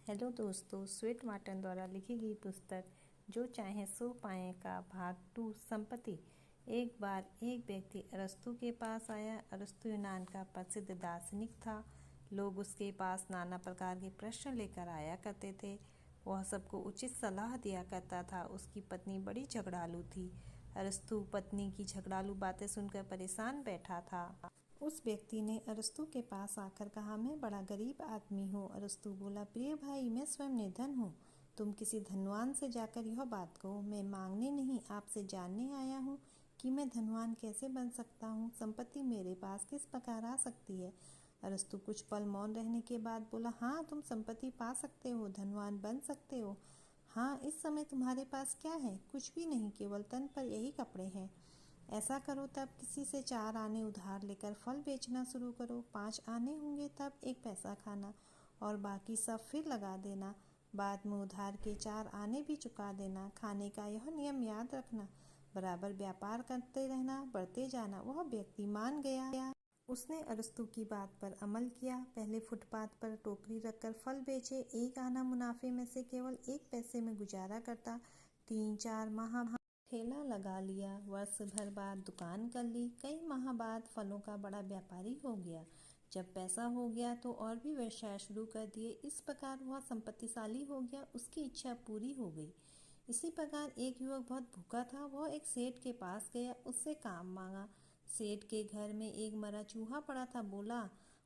Hello दोस्तों, sweet Marton द्वारा लिखी गई पुस्तक जो चाहे सो पाए का भाग 2 संपत्ति। एक बार एक व्यक्ति अरस्तु के पास आया। अरस्तु यूनान का प्रसिद्ध दार्शनिक था। लोग उसके पास नाना प्रकार के प्रश्न लेकर आया करते थे। वह सबको उचित सलाह दिया करता था। उसकी पत्नी बड़ी झगड़ालू थी। अरस्तु पत्नी की झगड़ालू बातें सुनकर परेशान बैठा था। उस व्यक्ति ने अरस्तु के पास आकर कहा, मैं बड़ा गरीब आदमी हूँ। अरस्तु बोला, प्रिय भाई, मैं स्वयं निर्धन हूँ। तुम किसी धनवान से जाकर यह बात कहो। मैं मांगने नहीं, आपसे जानने आया हूँ कि मैं धनवान कैसे बन सकता हूँ। संपत्ति मेरे पास किस प्रकार आ सकती है। अरस्तु कुछ पल मौन रहने के बाद बोला, हाँ, तुम संपत्ति पा सकते हो, धनवान बन सकते हो। हाँ, इस समय तुम्हारे पास क्या है? कुछ भी नहीं, केवल तन पर यही कपड़े हैं। ऐसा करो, तब किसी से 4 आने उधार लेकर फल बेचना शुरू करो। 5 आने होंगे तब 1 पैसा खाना और बाकी सब फिर लगा देना। बाद में उधार के 4 आने भी चुका देना। खाने का यह नियम याद रखना, बराबर व्यापार करते रहना, बढ़ते जाना। वह व्यक्ति मान गया। उसने अरस्तु की बात पर अमल किया। पहले फुटपाथ पर टोकरी रखकर फल बेचे। 1 आना मुनाफे में से केवल 1 पैसे में गुजारा करता। 3-4 माह ठेला लगा लिया। वर्ष भर बाद दुकान कर ली। कई माह बाद फलों का बड़ा व्यापारी हो गया। जब पैसा हो गया तो और भी व्यवसाय शुरू कर दिए। इस प्रकार वह संपत्तिशाली हो गया। उसकी इच्छा पूरी हो गई। इसी प्रकार एक युवक बहुत भूखा था। वह एक सेठ के पास गया, उससे काम मांगा। सेठ के घर में एक मरा चूहा पड़ा था। बोला,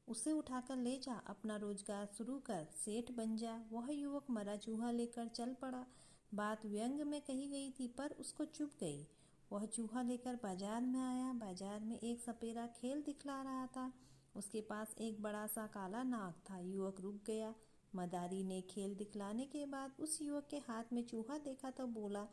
उसे उठाकर ले जा, अपना रोजगार शुरू कर, सेठ बन जा। वह युवक मरा चूहा लेकर चल पड़ा। बात व्यंग में कही गई थी पर उसको चुभ गई। वह चूहा लेकर बाजार में आया। बाजार में एक सपेरा खेल दिखला रहा था। उसके पास एक बड़ा सा काला नाग था। युवक रुक गया। मदारी ने खेल दिखलाने के बाद उस युवक के हाथ में चूहा देखा तो बोला,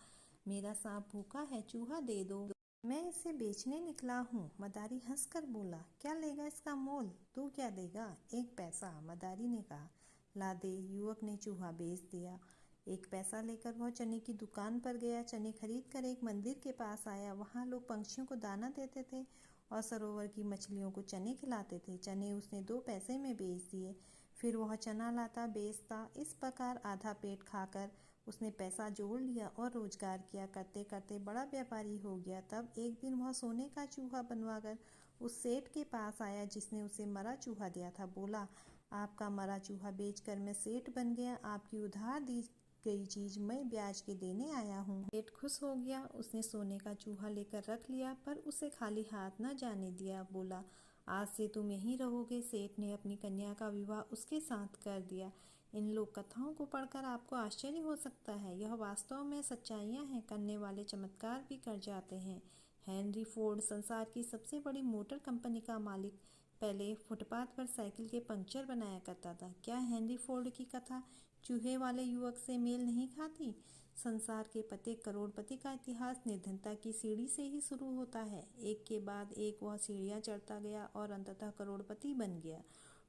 मेरा सांप भूखा है, चूहा दे दो, मैं इसे बेचने निकला हूँ। मदारी हंसकर बोला, क्या लेगा इसका मोल? तू क्या देगा? 1 पैसा। मदारी ने कहा, ला दे। युवक ने चूहा बेच दिया। 1 पैसा लेकर वह चने की दुकान पर गया। चने खरीद कर एक मंदिर के पास आया। वहाँ लोग पंछियों को दाना देते थे और सरोवर की मछलियों को चने खिलाते थे। चने उसने 2 पैसे में बेच दिए। फिर वह चना लाता, बेचता। इस प्रकार आधा पेट खाकर उसने पैसा जोड़ लिया और रोजगार किया। करते करते बड़ा व्यापारी हो गया। तब एक दिन वह सोने का चूहा बनवाकर उस सेठ के पास आया जिसने उसे मरा चूहा दिया था। बोला, आपका मरा चूहा बेचकर मैं सेठ बन गया। आपकी उधार दी गई चीज मैं ब्याज के देने आया हूँ। सेठ खुश हो गया। उसने सोने का चूहा लेकर रख लिया पर उसे खाली हाथ न जाने दिया। बोला, आज से तुम यहीं रहोगे। सेठ ने अपनी कन्या का विवाह उसके साथ कर दिया। इन लोक कथाओं को पढ़कर आपको आश्चर्य हो सकता है, यह वास्तव में सच्चाइयाँ हैं। करने वाले चमत्कार भी कर जाते हैं। हेनरी फोर्ड संसार की सबसे बड़ी मोटर कंपनी का मालिक पहले फुटपाथ पर साइकिल के पंक्चर बनाया करता था। क्या हेनरी फोर्ड की कथा चूहे वाले युवक से मेल नहीं खाती? संसार के प्रत्येक करोड़पति का इतिहास निर्धनता की सीढ़ी से ही शुरू होता है। एक के बाद एक वह सीढ़ियाँ चढ़ता गया और अंततः करोड़पति बन गया।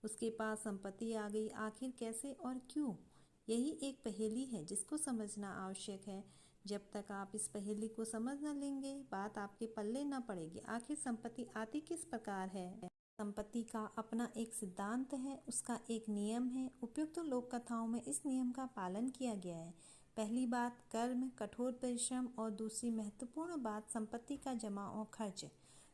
उसके पास संपत्ति आ गई। आखिर कैसे और क्यों? यही एक पहेली है जिसको समझना आवश्यक है। जब तक आप इस पहेली को समझ न लेंगे, बात आपके पल्ले न पड़ेगी। आखिर संपत्ति आती किस प्रकार है? संपत्ति का अपना एक सिद्धांत है, उसका एक नियम है। उपयुक्त लोक कथाओं में इस नियम का पालन किया गया है। पहली बात कर्म, कठोर परिश्रम और दूसरी महत्वपूर्ण बात संपत्ति का जमा और खर्च।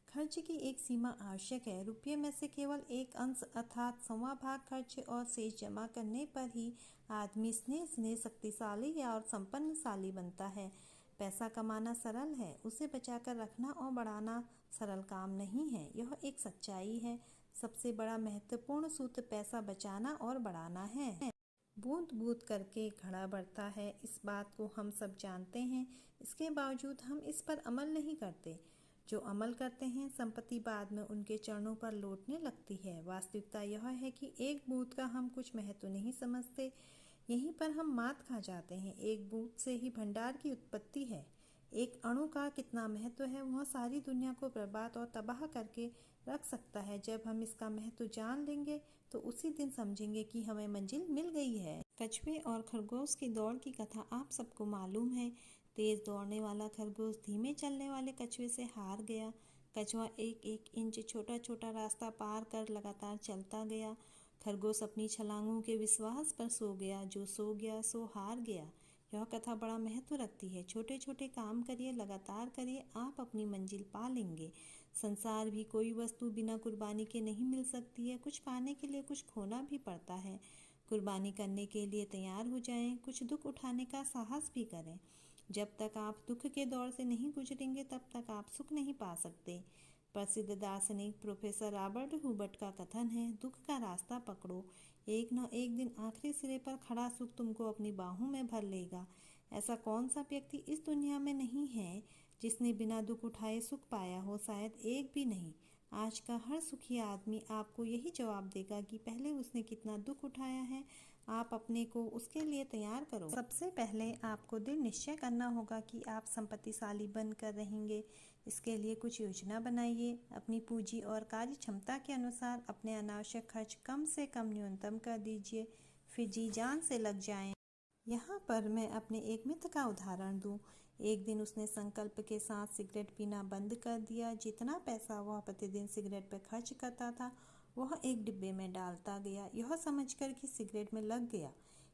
खर्च की एक सीमा आवश्यक है। रुपये में से केवल एक अंश अर्थात 1वां भाग खर्च और शेष जमा करने पर ही आदमी स्नेह शक्तिशाली और संपन्नशाली बनता है। पैसा कमाना सरल है, उसे बचाकर रखना और बढ़ाना सरल काम नहीं है। यह एक सच्चाई है। सबसे बड़ा महत्वपूर्ण सूत्र पैसा बचाना और बढ़ाना है। बूंद बूंद करके घड़ा बढ़ता है, इस बात को हम सब जानते हैं। इसके बावजूद हम इस पर अमल नहीं करते। जो अमल करते हैं, संपत्ति बाद में उनके चरणों पर लौटने लगती है। वास्तविकता यह है कि एक बूंद का हम कुछ महत्व नहीं समझते। यहीं पर हम मात खा जाते हैं। एक बूंद से ही भंडार की उत्पत्ति है। एक अणु का कितना महत्व है, वह सारी दुनिया को बर्बाद और तबाह करके रख सकता है। जब हम इसका महत्व जान लेंगे तो उसी दिन समझेंगे कि हमें मंजिल मिल गई है। कछुए और खरगोश की दौड़ की कथा आप सबको मालूम है। तेज दौड़ने वाला खरगोश धीमे चलने वाले कछुए से हार गया। कछुआ 1-1 इंच छोटा छोटा रास्ता पार कर लगातार चलता गया। खरगोश अपनी छलांगों के विश्वास पर सो गया, जो सो गया सो हार गया। यह कथा बड़ा महत्व रखती है। छोटे छोटे काम करिए, लगातार करिए, आप अपनी मंजिल पा लेंगे। संसार भी कोई वस्तु बिना कुर्बानी के नहीं मिल सकती है। कुछ पाने के लिए कुछ खोना भी पड़ता है। कुर्बानी करने के लिए तैयार हो जाएं, कुछ दुख उठाने का साहस भी करें। जब तक आप दुख के दौर से नहीं गुजरेंगे तब तक आप सुख नहीं पा सकते। प्रसिद्ध दार्शनिक प्रोफेसर रॉबर्ट हुबर्ट का कथन है, दुख का रास्ता पकड़ो, एक न एक दिन आखिरी सिरे पर खड़ा सुख तुमको अपनी बाहों में भर लेगा। ऐसा कौन सा व्यक्ति इस दुनिया में नहीं है जिसने बिना दुख उठाए सुख पाया हो? शायद एक भी नहीं। आज का हर सुखी आदमी आपको यही जवाब देगा कि पहले उसने कितना दुख उठाया है। आप अपने को उसके लिए तैयार करो। सबसे पहले आपको दृढ़ निश्चय करना होगा कि आप संपत्तिशाली बनकर रहेंगे। इसके लिए कुछ योजना बनाइए। अपनी पूंजी और कार्य क्षमता के अनुसार अपने अनावश्यक खर्च कम से कम न्यूनतम कर दीजिए, फिर जी जान से लग जाएं। यहाँ पर मैं अपने एक मित्र का उदाहरण दूं। एक दिन उसने संकल्प के साथ सिगरेट पीना बंद कर दिया। जितना पैसा वह प्रतिदिन सिगरेट पर खर्च करता था वह एक डिब्बे में डालता गया, यह समझकर कि सिगरेट में लग गया।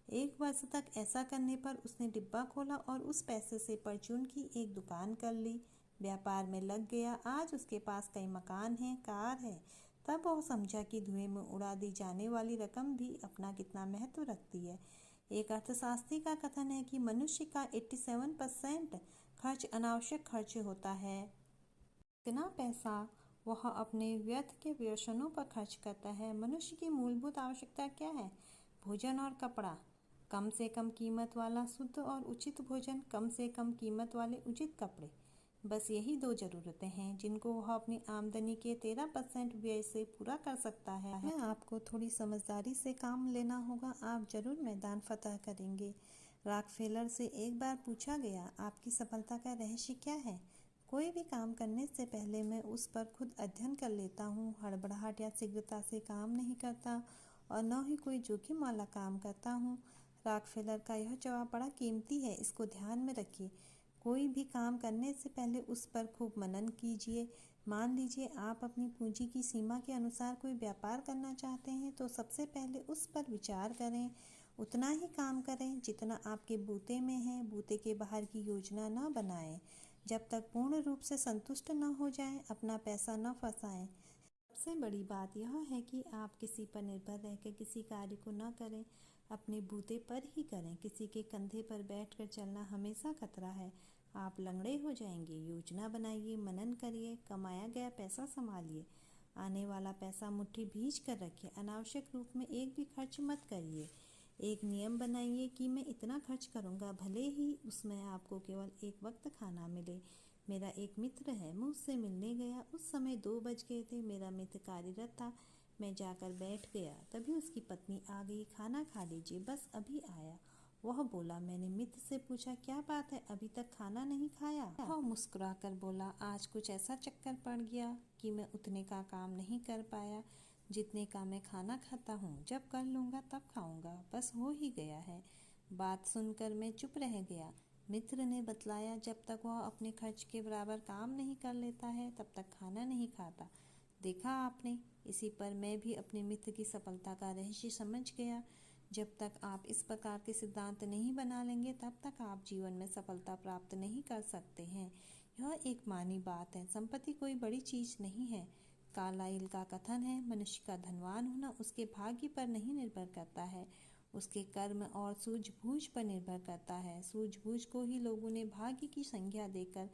1 वर्ष तक ऐसा करने पर उसने डिब्बा खोला और उस पैसे से परचून की एक दुकान कर ली। व्यापार में लग गया। आज उसके पास कई मकान हैं, कार है। तब वह समझा कि धुएं में उड़ा दी जाने वाली रकम भी अपना कितना महत्व रखती है। एक अर्थशास्त्री का कथन है कि मनुष्य का 87% खर्च अनावश्यक खर्च होता है। इतना पैसा वह अपने व्यर्थ के व्यसनों पर खर्च करता है। मनुष्य की मूलभूत आवश्यकता क्या है? भोजन और कपड़ा। कम से कम कीमत वाला शुद्ध और उचित भोजन, कम से कम कीमत वाले उचित कपड़े। बस यही 2 जरूरतें हैं जिनको वह अपनी आमदनी के 13% व्यय से पूरा कर सकता है। आपको थोड़ी समझदारी से काम लेना होगा। आप जरूर मैदान फतह करेंगे। रॉकफेलर से एक बार पूछा गया, आपकी सफलता का रहस्य क्या है? कोई भी काम करने से पहले मैं उस पर खुद अध्ययन कर लेता हूँ। हड़बड़ाहट या शीघ्रता से काम नहीं करता और न ही कोई जोखिम वाला काम करता हूँ। रॉकफेलर का यह जवाब बड़ा कीमती है, इसको ध्यान में रखिए। कोई भी काम करने से पहले उस पर खूब मनन कीजिए। मान लीजिए आप अपनी पूंजी की सीमा के अनुसार कोई व्यापार करना चाहते हैं तो सबसे पहले उस पर विचार करें। उतना ही काम करें जितना आपके बूते में है। बूते के बाहर की योजना न बनाएं। जब तक पूर्ण रूप से संतुष्ट न हो जाएं, अपना पैसा न फंसाएं। सबसे बड़ी बात यह है कि आप किसी पर निर्भर रहकर किसी कार्य को न करें, अपने बूते पर ही करें। किसी के कंधे पर बैठकर चलना हमेशा खतरा है, आप लंगड़े हो जाएंगे। योजना बनाइए, मनन करिए, कमाया गया पैसा संभालिए। आने वाला पैसा मुट्ठी भींच कर रखिए। अनावश्यक रूप में एक भी खर्च मत करिए। एक नियम बनाइए कि मैं इतना खर्च करूँगा, भले ही उसमें आपको केवल एक वक्त खाना मिले। मेरा एक मित्र है, मैं उससे मिलने गया। उस समय 2 बज गए थे। मेरा मित्र कार्यरत था। मैं जाकर बैठ गया, तभी उसकी पत्नी आ गई। खाना खा लीजिए, बस अभी आया। वह बोला। मैंने मित्र से पूछा, क्या बात है, अभी तक खाना नहीं खाया? वह मुस्कुराकर बोला, आज कुछ ऐसा चक्कर पड़ गया कि मैं उतने का काम नहीं कर पाया जितने का मैं खाना खाता हूँ। जब कर लूँगा तब खाऊँगा, बस हो ही गया है। बात सुनकर मैं चुप रह गया। मित्र ने बतलाया, जब तक वह अपने खर्च के बराबर काम नहीं कर लेता है तब तक खाना नहीं खाता। देखा आपने? इसी पर मैं भी अपने मित्र की सफलता का रहस्य समझ गया। जब तक आप इस प्रकार के सिद्धांत नहीं बना लेंगे तब तक आप जीवन में सफलता प्राप्त नहीं कर सकते हैं। यह एक मानी बात है। संपत्ति कोई बड़ी चीज नहीं है। कार्लाइल का कथन है, मनुष्य का धनवान होना उसके भाग्य पर नहीं निर्भर करता है, उसके कर्म और सूझबूझ पर निर्भर करता है। सूझबूझ को ही लोगों ने भाग्य की संज्ञा देकर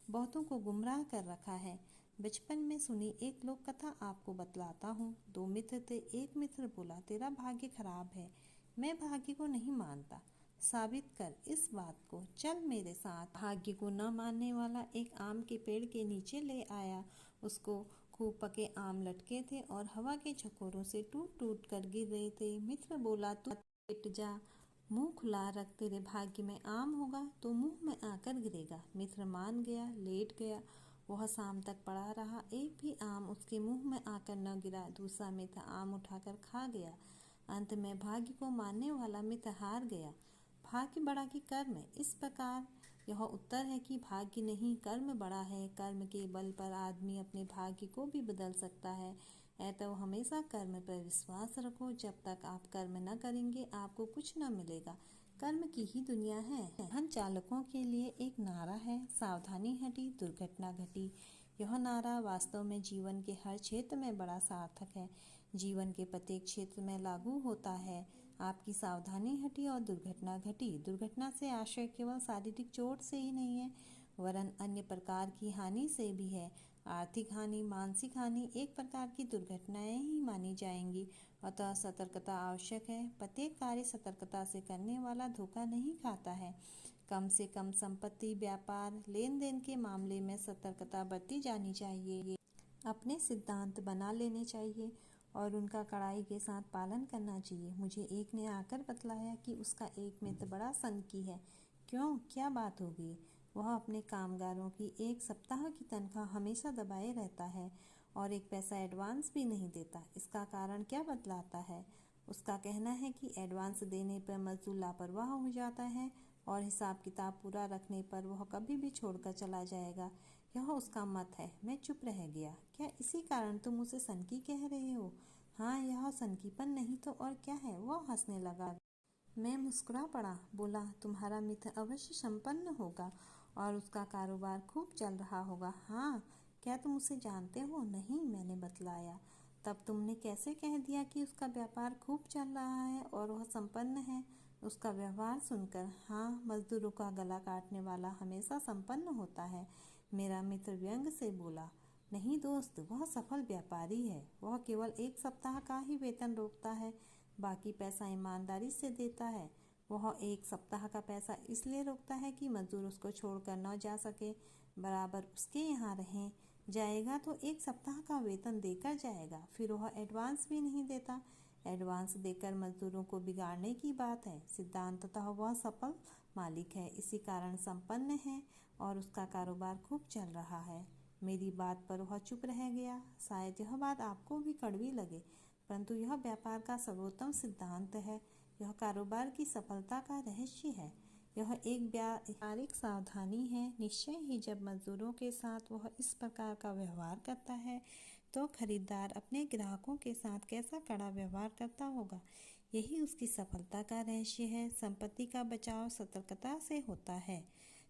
बहुतों को गुमराह कर रखा है। बचपन में सुनी एक लोक कथा आपको बतलाता हूँ। 2 मित्र थे। एक मित्र बोला, तेरा भाग्य खराब है। मैं भाग्य को नहीं मानता। साबित कर इस बात को, चल मेरे साथ। भाग्य को न मानने वाला एक आम के पेड़ के नीचे ले आया। उसको खूब पके आम लटके थे और हवा के झकोरों से टूट टूट कर गिर रहे थे। मित्र बोला, तू लेट जा, मुंह खुला रख, तेरे भाग्य में आम होगा तो मुंह में आकर गिरेगा। मित्र मान गया, लेट गया। वह शाम तक पड़ा रहा। एक भी आम उसके मुंह में आकर न गिरा। दूसरा मित्र आम उठाकर खा गया। अंत में भाग्य को मानने वाला मित्र हार गया। भाग्य बड़ा कि कर्म? इस प्रकार यह उत्तर है कि भाग्य नहीं, कर्म बड़ा है। कर्म के बल पर आदमी अपने भाग्य को भी बदल सकता है। अतः हमेशा कर्म पर विश्वास रखो। जब तक आप कर्म न करेंगे आपको कुछ न मिलेगा। कर्म की ही दुनिया है। वाहन चालकों के लिए एक नारा है, सावधानी हटी दुर्घटना घटी। यह नारा वास्तव में जीवन के हर क्षेत्र में बड़ा सार्थक है। जीवन के प्रत्येक क्षेत्र में लागू होता है। आपकी सावधानी हटी और दुर्घटना घटी। दुर्घटना से आशय केवल शारीरिक चोट से ही नहीं है, वरन अन्य प्रकार की हानि से भी है। आर्थिक हानि, मानसिक हानि एक प्रकार की दुर्घटनाएं ही मानी जाएंगी। अतः सतर्कता आवश्यक है। प्रत्येक कार्य सतर्कता से करने वाला धोखा नहीं खाता है। कम से कम संपत्ति, व्यापार, लेन देन के मामले में सतर्कता बरती जानी चाहिए। अपने सिद्धांत बना लेने चाहिए और उनका कड़ाई के साथ पालन करना चाहिए। मुझे एक ने आकर बतलाया कि उसका एक मित्र बड़ा सनकी है। क्यों, क्या बात हो गई? वह अपने कामगारों की 1 सप्ताह की तनख्वाह हमेशा दबाए रहता है और 1 पैसा एडवांस भी नहीं देता। इसका कारण क्या बतलाता है? उसका कहना है कि एडवांस देने पर मजदूर लापरवाह हो जाता है और हिसाब किताब पूरा रखने पर वह कभी भी छोड़कर चला जाएगा। यह उसका मत है। मैं चुप रह गया। क्या इसी कारण तुम उसे सनकी कह रहे हो? हाँ, यह सनकीपन नहीं तो और क्या है? वह हंसने लगा। मैं मुस्कुरा पड़ा। बोला, तुम्हारा मित्र अवश्य संपन्न होगा और उसका कारोबार खूब चल रहा होगा। हाँ, क्या तुम उसे जानते हो? नहीं, मैंने बतलाया। तब तुमने कैसे कह दिया कि उसका व्यापार खूब चल रहा है और वह संपन्न है? उसका व्यवहार सुनकर। हाँ, मजदूरों का गला काटने वाला हमेशा संपन्न होता है। मेरा मित्र व्यंग से बोला। नहीं दोस्त, वह सफल व्यापारी है। वह केवल 1 सप्ताह का ही वेतन रोकता है, बाकी पैसा ईमानदारी से देता है। वह 1 सप्ताह का पैसा इसलिए रोकता है कि मजदूर उसको छोड़कर न जा सके, बराबर उसके यहाँ रहें। जाएगा तो 1 सप्ताह का वेतन देकर जाएगा। फिर वह एडवांस भी नहीं देता। एडवांस देकर मजदूरों को बिगाड़ने की बात है। सिद्धांततः वह सफल मालिक है, इसी कारण संपन्न है और उसका कारोबार खूब चल रहा है। मेरी बात पर वह चुप रह गया। शायद यह बात आपको भी कड़वी लगे, परंतु यह व्यापार का सर्वोत्तम सिद्धांत है। यह कारोबार की सफलता का रहस्य है। यह एक व्यावहारिक सावधानी है। निश्चय ही जब मजदूरों के साथ वह इस प्रकार का व्यवहार करता है तो खरीदार अपने ग्राहकों के साथ कैसा कड़ा व्यवहार करता होगा। यही उसकी सफलता का रहस्य है। संपत्ति का बचाव सतर्कता से होता है।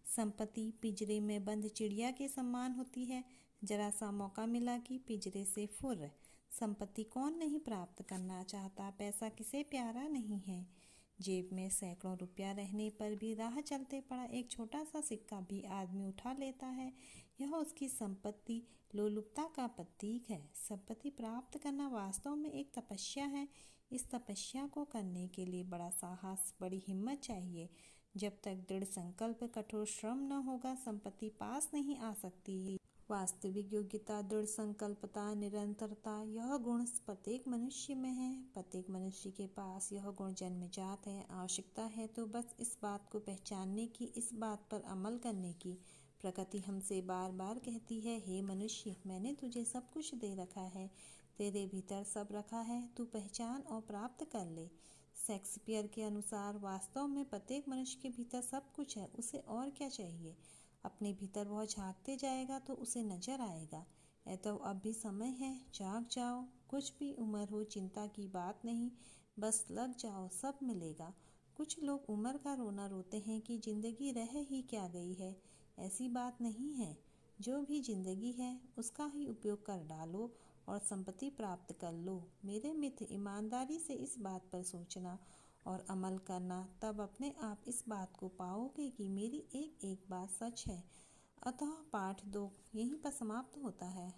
संपत्ति पिंजरे में बंद चिड़िया के समान होती है। जरा सा मौका मिला कि पिंजरे से फुर्र। संपत्ति कौन नहीं प्राप्त करना चाहता? पैसा किसे प्यारा नहीं है? जेब में सैकड़ों रुपया रहने पर भी राह चलते पड़ा एक छोटा सा सिक्का भी आदमी उठा लेता है। यह उसकी संपत्ति लोलुपता का प्रतीक है। संपत्ति प्राप्त करना वास्तव में एक तपस्या है। इस तपस्या को करने के लिए बड़ा साहस, बड़ी हिम्मत चाहिए। जब तक दृढ़ संकल्प, कठोर श्रम न होगा, संपत्ति पास नहीं आ सकती। वास्तविक योग्यता, दृढ़ संकल्पता, निरंतरता, यह गुण प्रत्येक मनुष्य में है। प्रत्येक मनुष्य के पास यह गुण जन्मजात है। आवश्यकता है तो बस इस बात को पहचानने की, इस बात पर अमल करने की। प्रकृति हमसे बार बार कहती है, हे मनुष्य, मैंने तुझे सब कुछ दे रखा है, तेरे भीतर सब रखा है, तू पहचान और प्राप्त कर ले। शेक्सपियर के अनुसार वास्तव में प्रत्येक मनुष्य के भीतर सब कुछ है, उसे और क्या चाहिए? अपने भीतर वह झांकते जाएगा तो उसे नजर आएगा। तो अब भी समय है, जाग जाओ। कुछ भी उम्र हो, चिंता की बात नहीं, बस लग जाओ, सब मिलेगा। कुछ लोग उम्र का रोना रोते हैं कि जिंदगी रह ही क्या गई है। ऐसी बात नहीं है। जो भी जिंदगी है उसका ही उपयोग कर डालो और संपत्ति प्राप्त कर लो। मेरे मित्र, ईमानदारी से इस बात पर सोचना और अमल करना, तब अपने आप इस बात को पाओगे कि मेरी एक एक बात सच है। अतः पाठ 2 यहीं पर समाप्त होता है।